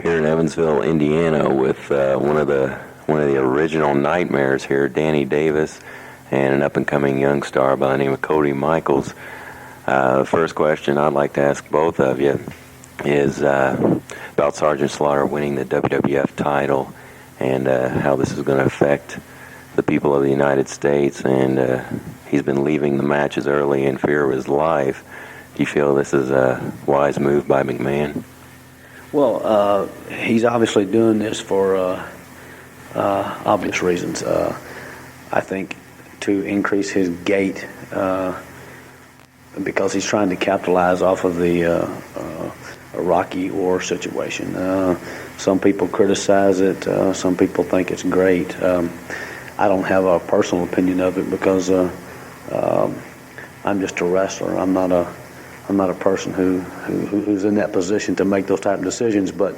here in Evansville, Indiana, with one of the original Nightmares here, Danny Davis, and an up-and-coming young star by the name of Cody Michaels. The first question I'd like to ask both of you is about Sergeant Slaughter winning the WWF title and how this is going to affect the people of the United States. And he's been leaving the matches early in fear of his life. Do you feel this is a wise move by McMahon? Well, he's obviously doing this for obvious reasons. I think to increase his gate because he's trying to capitalize off of the Iraqi war situation. Some people criticize it. Some people think it's great. I don't have a personal opinion of it because I'm just a wrestler. I'm not a person who's in that position to make those type of decisions, but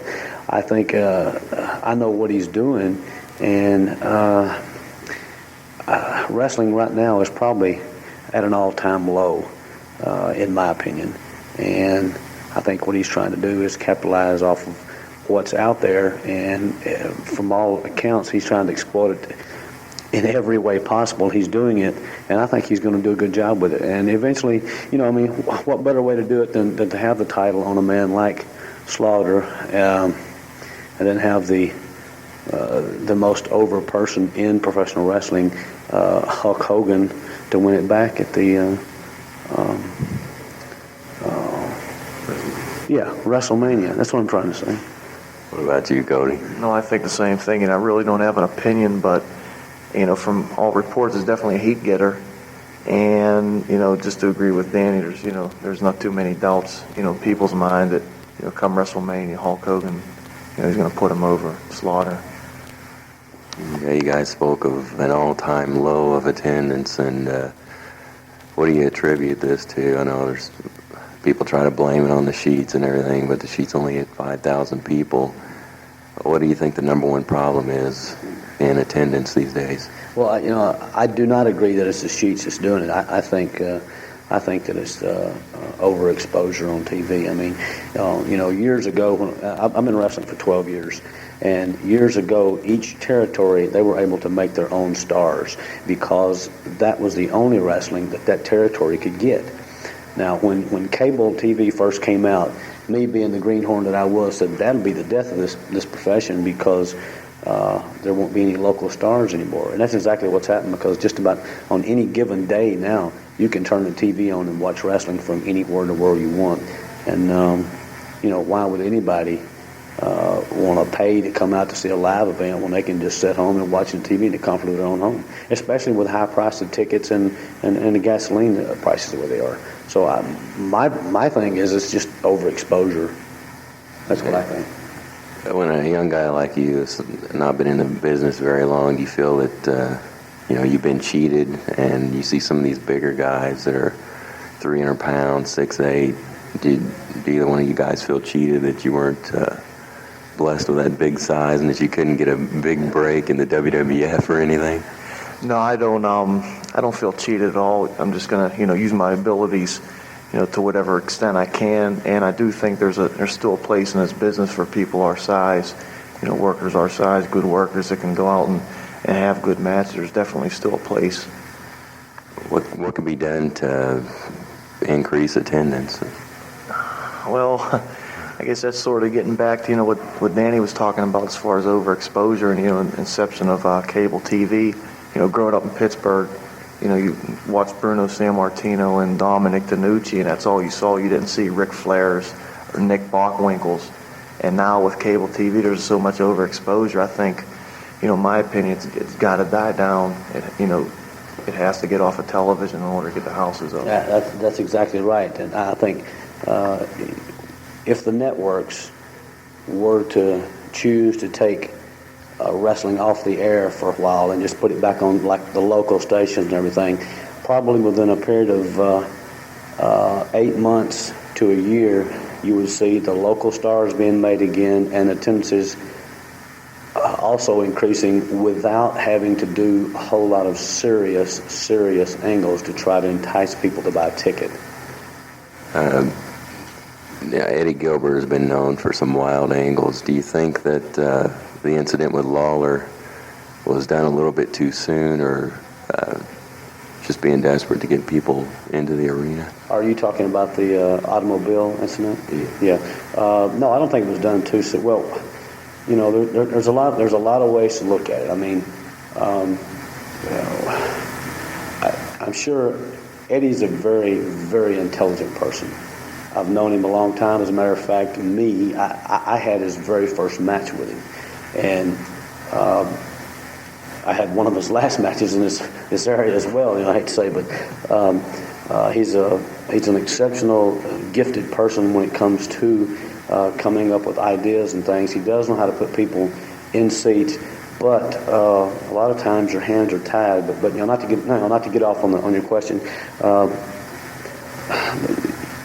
I think I know what he's doing, and wrestling right now is probably at an all-time low, in my opinion, and I think what he's trying to do is capitalize off of what's out there, and from all accounts, he's trying to exploit it in every way possible. He's doing it, and I think he's going to do a good job with it. And eventually, what better way to do it than to have the title on a man like Slaughter, and then have the most over person in professional wrestling, Hulk Hogan, to win it back at the WrestleMania. That's what I'm trying to say. What about you, Cody? No, I think the same thing, and I really don't have an opinion, but from all reports, is definitely a heat getter. And, just to agree with Danny, there's not too many doubts, in people's mind that, come WrestleMania, Hulk Hogan, he's going to put him over Slaughter. Yeah, you guys spoke of an all-time low of attendance, and what do you attribute this to? I know there's people try to blame it on the sheets and everything, but the sheets only hit 5,000 people. What do you think the number one problem is in attendance these days? Well, I do not agree that it's the sheets that's doing it. I think that it's overexposure on TV. I mean, years ago, when I've been wrestling for 12 years, and years ago, each territory, they were able to make their own stars because that was the only wrestling that territory could get. Now, when cable TV first came out, me being the greenhorn that I was, said that'll be the death of this profession because there won't be any local stars anymore. And that's exactly what's happened, because just about on any given day now, you can turn the TV on and watch wrestling from anywhere in the world you want. And, why would anybody want to pay to come out to see a live event when they can just sit home and watch the TV in the comfort of their own home, especially with high price of tickets and the gasoline prices the way they are. So my thing is it's just overexposure. That's what I think. When a young guy like you has not been in the business very long, do you feel that you've been cheated, and you see some of these bigger guys that are 300 pounds, 6'8"? Do either one of you guys feel cheated that you weren't blessed with that big size and that you couldn't get a big break in the WWF or anything? No, I don't. I don't feel cheated at all. I'm just gonna, use my abilities, to whatever extent I can. And I do think there's still a place in this business for people our size, workers our size, good workers that can go out and have good matches. There's definitely still a place. What can be done to increase attendance? Well, I guess that's sort of getting back to what Danny was talking about as far as overexposure and inception of cable TV. Growing up in Pittsburgh, you watched Bruno Sammartino and Dominic DeNucci, and that's all you saw. You didn't see Ric Flairs or Nick Bockwinkel's. And now with cable TV, there's so much overexposure. I think, in my opinion, it's got to die down. It has to get off of television in order to get the houses open. Yeah, that's exactly right. And I think if the networks were to choose to take wrestling off the air for a while and just put it back on like the local stations and everything, probably within a period of 8 months to a year, you would see the local stars being made again and attendances also increasing without having to do a whole lot of serious angles to try to entice people to buy a ticket. Yeah, Eddie Gilbert has been known for some wild angles. Do you think that the incident with Lawler was done a little bit too soon, or just being desperate to get people into the arena? Are you talking about the automobile incident? Yeah. No, I don't think it was done too soon. Well, you know, there's a lot of ways to look at it. I mean, I'm sure Eddie's a very, very intelligent person. I've known him a long time. As a matter of fact, I had his very first match with him, and I had one of his last matches in this area as well. You know, I hate to say, but he's an exceptional, gifted person when it comes to coming up with ideas and things. He does know how to put people in seats, but a lot of times your hands are tied. But you know, not to get off on your question.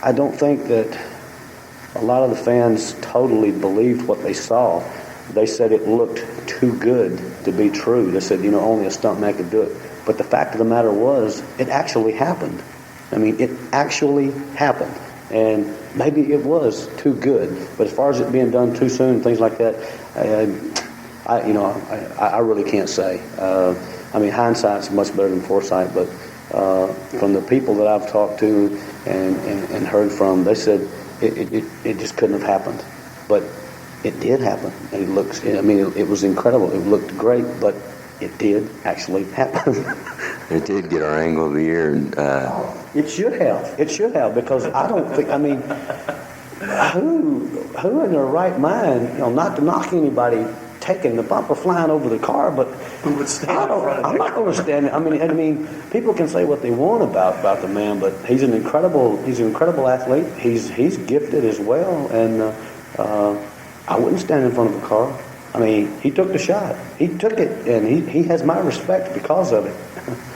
I don't think that a lot of the fans totally believed what they saw. They said it looked too good to be true. They said, you know, only a stuntman could do it. But the fact of the matter was, it actually happened. I mean, it actually happened. And maybe it was too good. But as far as it being done too soon, things like that, I really can't say. I mean, hindsight's much better than foresight, but from the people that I've talked to and heard from, they said it just couldn't have happened. But it did happen. And it was incredible. It looked great, but it did actually happen. It did get our angle of the year. It should have. It should have, because I don't think, I mean, who in their right mind, you know, not to knock anybody taking the bumper, flying over the car, but Who would stand I'm not going to stand. I mean, people can say what they want about the man, but he's an incredible athlete. He's gifted as well, and I wouldn't stand in front of a car. I mean, he took the shot. He took it, and he has my respect because of it.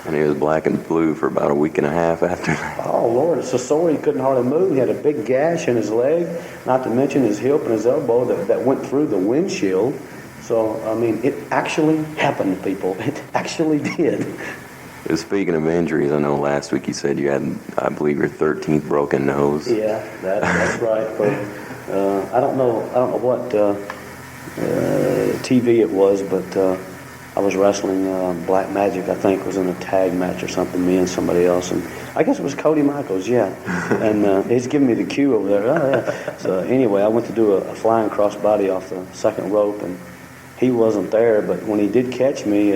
And he was black and blue for about a week and a half after that. Oh, Lord, it's so sore he couldn't hardly move. He had a big gash in his leg, not to mention his hip and his elbow that went through the windshield. So, I mean, it actually happened, people. It actually did. Speaking of injuries, I know last week you said you had, I believe, your 13th broken nose. Yeah, that's right. But, I don't know what TV it was, but I was wrestling Black Magic, I think, was in a tag match or something, me and somebody else, and I guess it was Cody Michaels, yeah. And he's giving me the cue over there. Oh, yeah. So anyway, I went to do a flying crossbody off the second rope, and he wasn't there, but when he did catch me,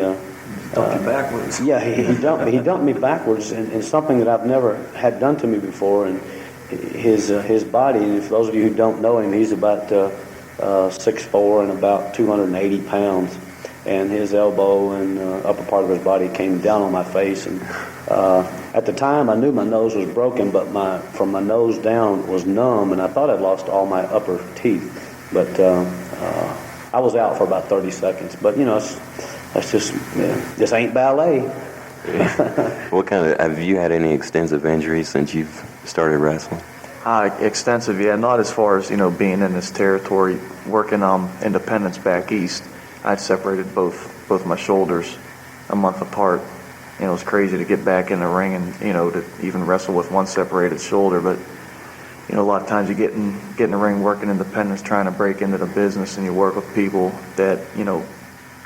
Dumped you backwards. yeah, he dumped me backwards, and something that I've never had done to me before. And his body, and for those of you who don't know him, he's about 6'4" and about 280 pounds. And his elbow and upper part of his body came down on my face. And at the time, I knew my nose was broken, but from my nose down was numb, and I thought I'd lost all my upper teeth. But I was out for about 30 seconds. But you know, that's just this ain't ballet. What kind of, have you had any extensive injuries since you've started wrestling? Extensive, yeah. Not as far as, you know, being in this territory, working independence back east. I'd separated both my shoulders a month apart. You know, it was crazy to get back in the ring and, you know, to even wrestle with one separated shoulder. But, you know, a lot of times you get in the ring working independence, trying to break into the business, and you work with people that, you know,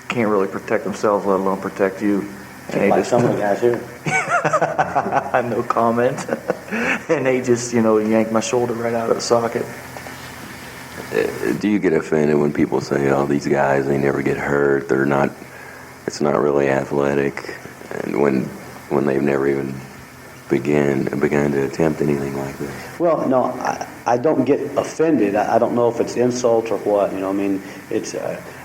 can't really protect themselves, let alone protect you. And Like some of the guys here. no comment. And they just, you know, yanked my shoulder right out of the socket. Do you get offended when people say, "Oh, these guys, they never get hurt. They're not. It's not really athletic," and when they've never even began to attempt anything like this? Well, no, I don't get offended. I don't know if it's insult or what. You know, I mean, it's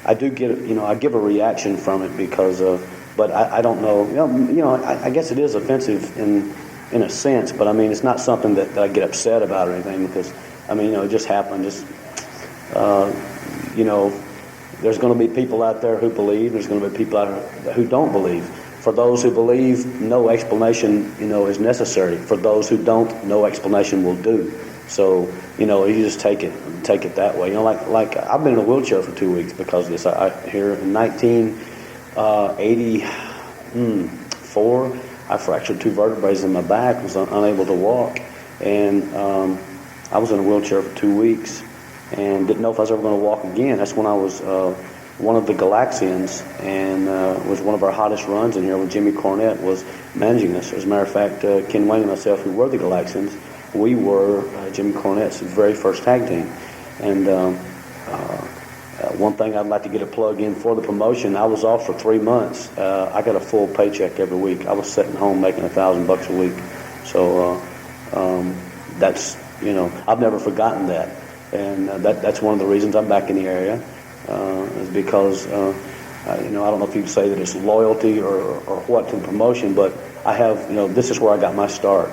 I do get, you know, I give a reaction from it because of, but I don't know. You know, I guess it is offensive in a sense, but I mean, it's not something that I get upset about or anything, because I mean, you know, it just happened. Just you know, there's going to be people out there who believe. There's going to be people out there who don't believe. For those who believe, no explanation, you know, is necessary. For those who don't, no explanation will do. So, you know, you just take it that way. You know, like I've been in a wheelchair for 2 weeks because of this. Here in 1984, I fractured 2 vertebrae in my back. Was unable to walk, and I was in a wheelchair for 2 weeks and didn't know if I was ever going to walk again. That's when I was one of the Galaxians, and was one of our hottest runs in here when Jimmy Cornette was managing us. As a matter of fact, Ken Wayne and myself, who were the Galaxians, we were Jimmy Cornette's very first tag team. And one thing I'd like to get a plug in for the promotion, I was off for 3 months. I got a full paycheck every week. I was sitting home making $1,000 a week. So that's, I've never forgotten that. And that's one of the reasons I'm back in the area, is because, I don't know if you'd say that it's loyalty or what to the promotion, but I have, this is where I got my start.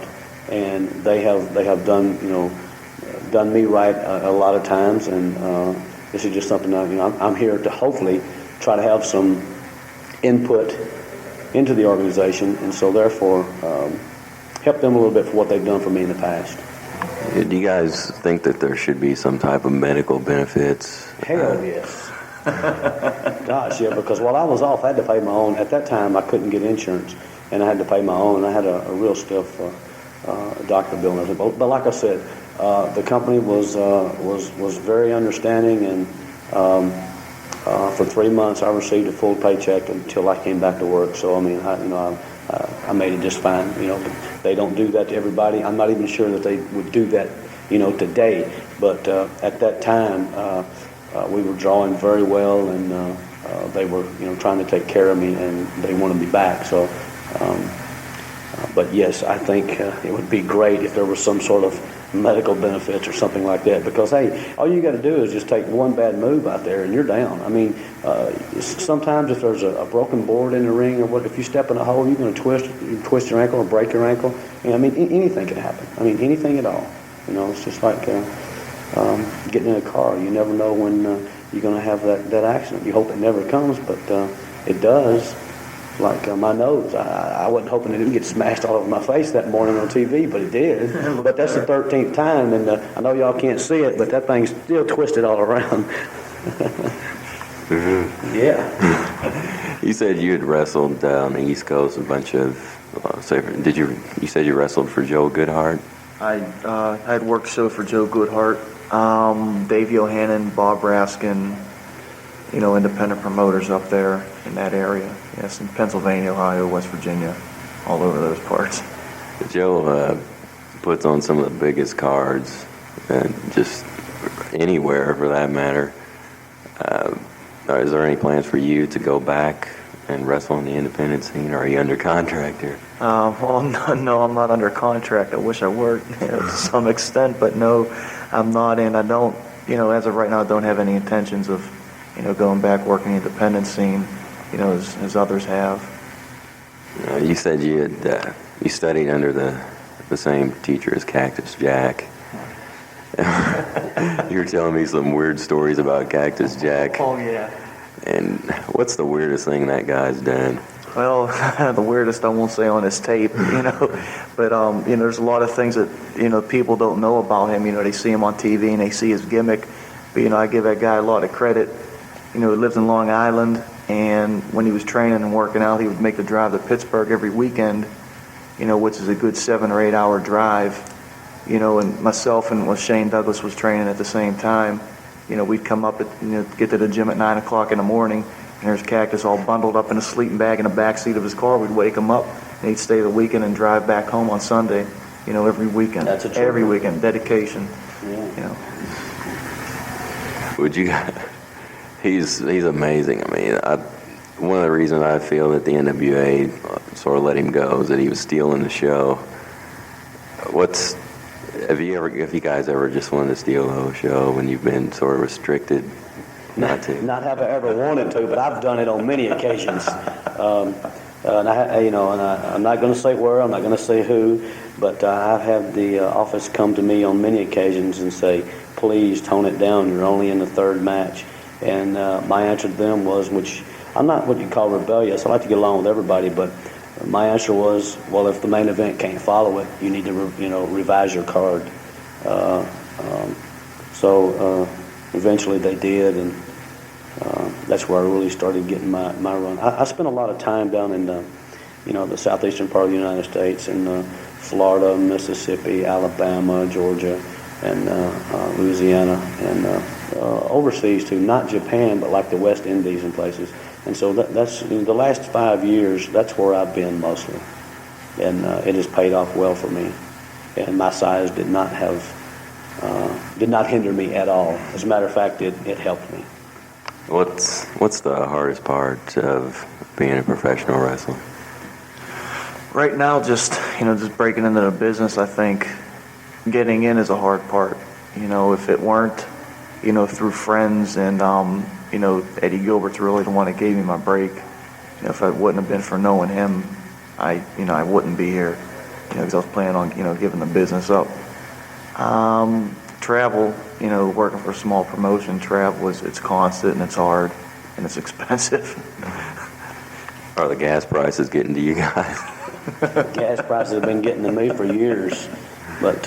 And they have done, done me right a lot of times, and this is just something that, I'm here to hopefully try to have some input into the organization, and so therefore help them a little bit for what they've done for me in the past. Do you guys think that there should be some type of medical benefits? Hell yes. Gosh, yeah, because while I was off, I had to pay my own. At that time, I couldn't get insurance, and I had to pay my own. I had a real stiff doctor bill and everything. But like I said, the company was very understanding, and for 3 months I received a full paycheck until I came back to work. So I mean, I made it just fine. They don't do that to everybody. I'm not even sure that they would do that, today. But at that time, we were drawing very well, and they were, trying to take care of me, and they wanted me back. So. But yes, I think it would be great if there was some sort of medical benefits or something like that. Because hey, all you got to do is just take one bad move out there and you're down. I mean, sometimes if there's a broken board in the ring or what, if you step in a hole, you're going to twist your ankle or break your ankle. I mean, anything can happen. I mean, anything at all. It's just like getting in a car. You never know when you're going to have that accident. You hope it never comes, but it does. Like my nose, I wasn't hoping it didn't get smashed all over my face that morning on TV, but it did. But that's the 13th time, and I know y'all can't see it, but that thing's still twisted all around. Yeah. You said you had wrestled on the East Coast a bunch of. You said you wrestled for Joe Goodhart? I had worked show for Joe Goodhart, Dave Yohannan, Bob Raskin, independent promoters up there in that area. Yes, in Pennsylvania, Ohio, West Virginia, all over those parts. Joe puts on some of the biggest cards, just anywhere for that matter. Is there any plans for you to go back and wrestle on the independent scene, or are you under contract here? Well, no, I'm not under contract. I wish I were, to some extent, but no, I'm not, and I don't, as of right now, I don't have any intentions of going back working the independent scene, as others have. You said you had you studied under the same teacher as Cactus Jack. You were telling me some weird stories about Cactus Jack. Oh yeah. And what's the weirdest thing that guy's done? Well, the weirdest I won't say on his tape, but there's a lot of things that people don't know about him. They see him on TV and they see his gimmick, but I give that guy a lot of credit. He lives in Long Island, and when he was training and working out, he would make the drive to Pittsburgh every weekend, which is a good 7 or 8 hour drive, and myself and Shane Douglas was training at the same time. We'd come up get to the gym at 9 o'clock in the morning, and there's Cactus all bundled up in a sleeping bag in the back seat of his car. We'd wake him up, and he'd stay the weekend and drive back home on Sunday, every weekend. That's a true every weekend, dedication. Yeah. Would you? He's amazing. I mean, one of the reasons I feel that the NWA sort of let him go is that he was stealing the show. Have you guys ever just wanted to steal the whole show when you've been sort of restricted not to? Not have I ever wanted to, but I've done it on many occasions. And I'm not going to say where, I'm not going to say who, but I've had the office come to me on many occasions and say, please tone it down, you're only in the third match. And my answer to them was, which I'm not what you call rebellious, I like to get along with everybody, but my answer was, well, if the main event can't follow it, you need to revise your card. So eventually they did, and that's where I really started getting my run. I spent a lot of time down in the southeastern part of the United States, in Florida, Mississippi, Alabama, Georgia, and Louisiana, and overseas too, not Japan, but like the West Indies and places. And so that's the last 5 years, that's where I've been mostly. And it has paid off well for me. And my size did not hinder me at all. As a matter of fact, it helped me. What's the hardest part of being a professional wrestler? Right now, just breaking into the business, I think getting in is a hard part. If it weren't, through friends and, Eddie Gilbert's really the one that gave me my break. If it wouldn't have been for knowing him, I wouldn't be here, because I was planning on, giving the business up. Travel, working for a small promotion, travel it's constant and it's hard and it's expensive. Are the gas prices getting to you guys? Gas prices have been getting to me for years, but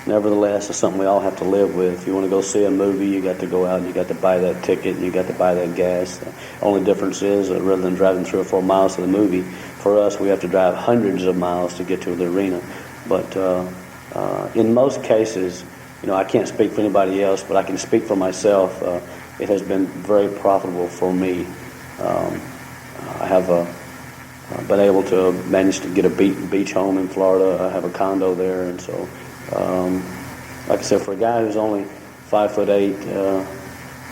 nevertheless, it's something we all have to live with. If you want to go see a movie, you got to go out and you got to buy that ticket and you got to buy that gas. The only difference is, rather than driving 3 or 4 miles to the movie, for us, we have to drive hundreds of miles to get to the arena. But in most cases, I can't speak for anybody else, but I can speak for myself. It has been very profitable for me. I have been able to manage to get a beach home in Florida. I have a condo there, and so, like I said, for a guy who's only 5'8",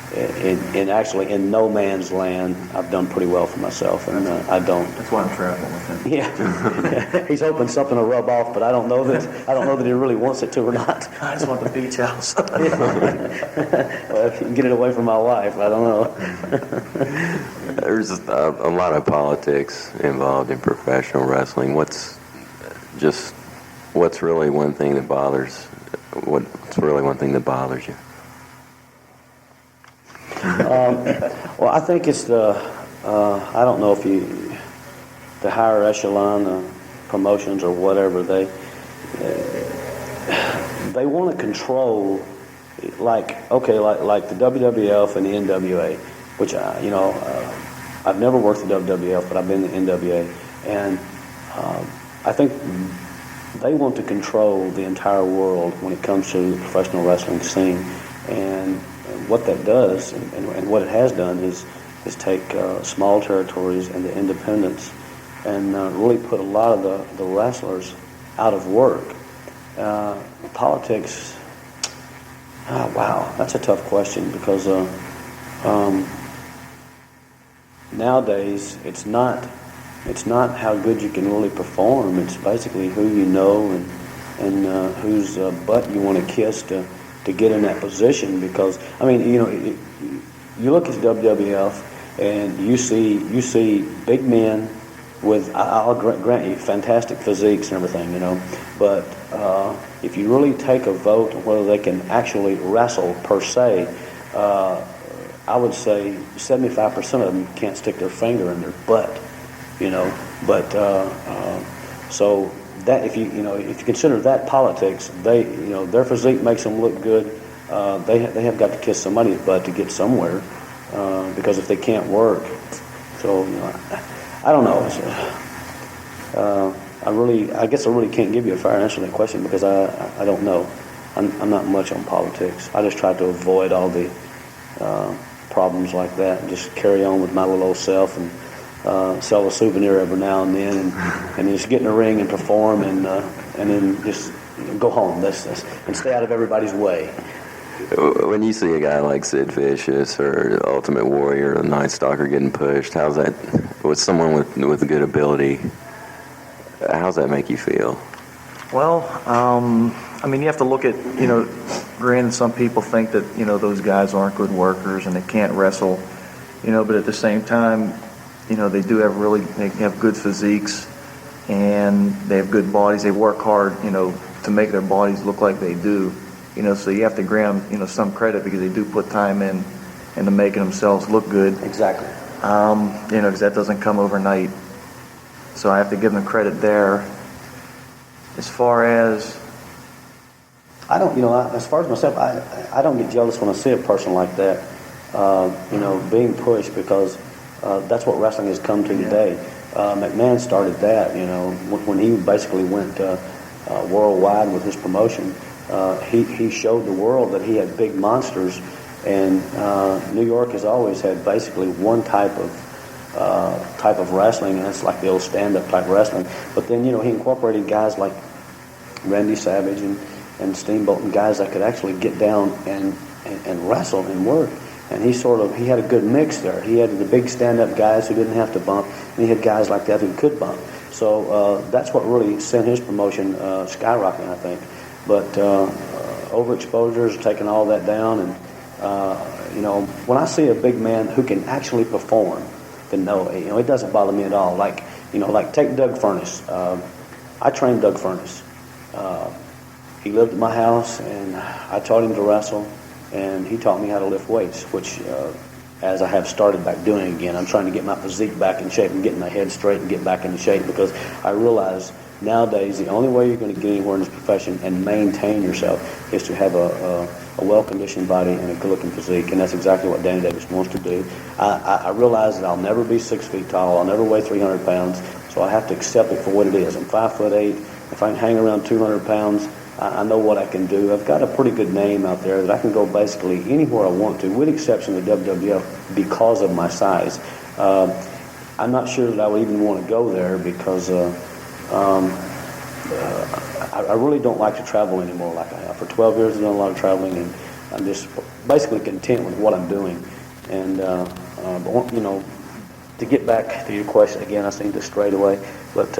in actually in no man's land, I've done pretty well for myself, and I don't. That's why I'm traveling with him. Yeah, he's hoping something will rub off, but I don't know that he really wants it to or not. I just want the beach house. Well, if you can get it away from my wife, I don't know. There's a lot of politics involved in professional wrestling. What's really one thing that bothers? What's really one thing that bothers you? Well, I think it's the I don't know if the higher echelon promotions or whatever, they want to control, like the WWF and the NWA, which I've never worked the WWF, but I've been in the NWA, and I think they want to control the entire world when it comes to the professional wrestling scene. And what that does, and what it has done, is take small territories and the independents and really put a lot of the wrestlers out of work. Politics, wow, that's a tough question, because nowadays it's not how good you can really perform. It's basically who you know and whose butt you want to kiss to get in that position. Because you look at the WWF and you see big men with, I'll grant you, fantastic physiques and everything, but if you really take a vote on whether they can actually wrestle per se, I would say 75% of them can't stick their finger in their butt, but so that if you consider that politics, their physique makes them look good. They have got to kiss somebody's butt to get somewhere, because if they can't work, so I don't know. I guess I really can't give you a fair answer to that question, because I don't know. I'm not much on politics. I just try to avoid all the problems like that and just carry on with my little old self and sell a souvenir every now and then and just get in the ring and perform and then just go home. That's and stay out of everybody's way. When you see a guy like Sid Vicious or Ultimate Warrior or Night Stalker getting pushed, how's that, with someone with good ability, how's that make you feel? Well, you have to look at, granted, some people think that, those guys aren't good workers and they can't wrestle, but at the same time, they do have they have good physiques and they have good bodies. They work hard, to make their bodies look like they do, so you have to grant them, some credit, because they do put time in into making themselves look good. Exactly. Because that doesn't come overnight. So I have to give them credit there. As far as as far as myself, I don't get jealous when I see a person like that, being pushed, because that's what wrestling has come to today. McMahon started that, when he basically went worldwide with his promotion. he showed the world that he had big monsters, and New York has always had basically one type of wrestling, and that's like the old stand-up type wrestling. But then, he incorporated guys like Randy Savage and Steamboat, and guys that could actually get down and wrestle and work. And he had a good mix there. He had the big stand-up guys who didn't have to bump, and he had guys like that who could bump. So that's what really sent his promotion skyrocketing, I think. But overexposure has taken all that down, and when I see a big man who can actually perform, then no, it doesn't bother me at all. Like take Doug Furnace. I trained Doug Furnace. He lived at my house, and I taught him to wrestle, and he taught me how to lift weights, which, as I have started back doing again, I'm trying to get my physique back in shape and getting my head straight and get back into shape, because I realize nowadays the only way you're going to get anywhere in this profession and maintain yourself is to have a well-conditioned body and a good-looking physique, and that's exactly what Danny Davis wants to do. I realize that I'll never be 6 feet tall. I'll never weigh 300 pounds, so I have to accept it for what it is. I'm 5'8". If I can hang around 200 pounds, I know what I can do. I've got a pretty good name out there that I can go basically anywhere I want to, with exception of the WWF, because of my size. I'm not sure that I would even want to go there, because I really don't like to travel anymore like I have. For 12 years I've done a lot of traveling, and I'm just basically content with what I'm doing. And, to get back to your question again, I seem to stray away, but,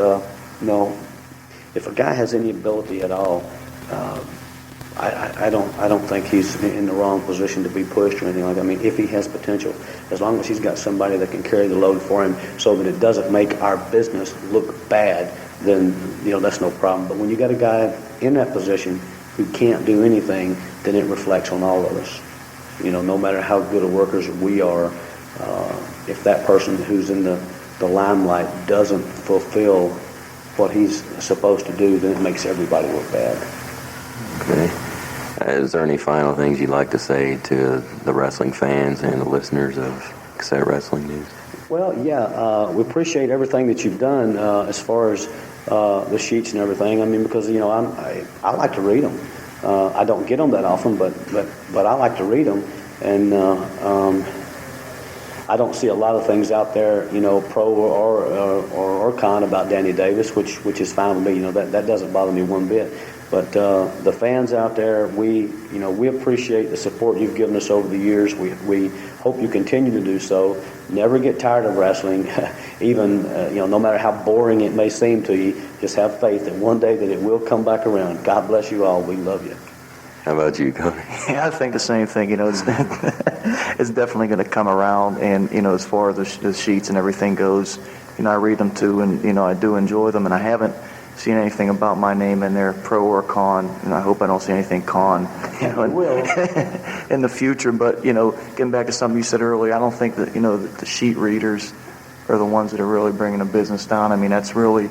if a guy has any ability at all, I don't think he's in the wrong position to be pushed or anything like that. I mean, if he has potential, as long as he's got somebody that can carry the load for him so that it doesn't make our business look bad, then, that's no problem. But when you got a guy in that position who can't do anything, then it reflects on all of us. No matter how good of workers we are, if that person who's in the limelight doesn't fulfill what he's supposed to do, then it makes everybody look bad. Okay. Is there any final things you'd like to say to the wrestling fans and the listeners of Cassette Wrestling News? Well, yeah, we appreciate everything that you've done as far as the sheets and everything. I mean, because I like to read them. I don't get them that often, but I like to read them, and I don't see a lot of things out there, pro or con about Danny Davis, which is fine with me. That doesn't bother me one bit. But the fans out there, we appreciate the support you've given us over the years. We hope you continue to do so. Never get tired of wrestling, even no matter how boring it may seem to you. Just have faith that one day that it will come back around. God bless you all. We love you. How about you, Cody? Yeah, I think the same thing. It's definitely going to come around, and as far as the sheets and everything goes, I read them too, and I do enjoy them, and I haven't seen anything about my name in there, pro or con, and I hope I don't see anything con, in the future. But getting back to something you said earlier, I don't think that the sheet readers are the ones that are really bringing the business down. I mean, that's really,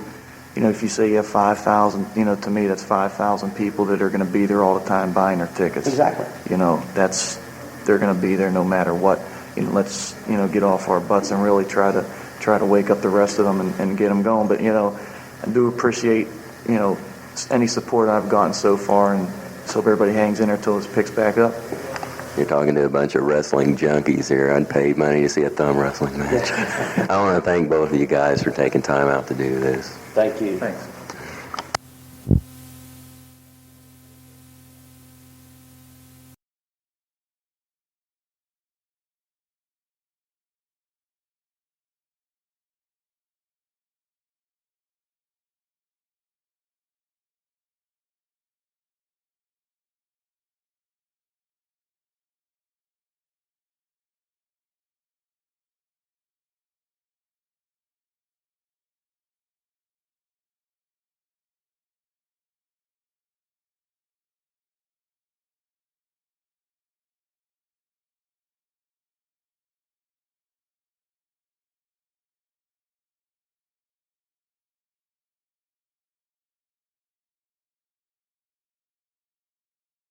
if you say you have 5,000, to me that's 5,000 people that are going to be there all the time buying their tickets. Exactly. They're going to be there no matter what. Let's get off our butts and really try to wake up the rest of them and get them going. But I do appreciate, any support I've gotten so far, and just hope everybody hangs in there till this picks back up. You're talking to a bunch of wrestling junkies here. I'd pay money to see a thumb wrestling match. I want to thank both of you guys for taking time out to do this. Thank you. Thanks.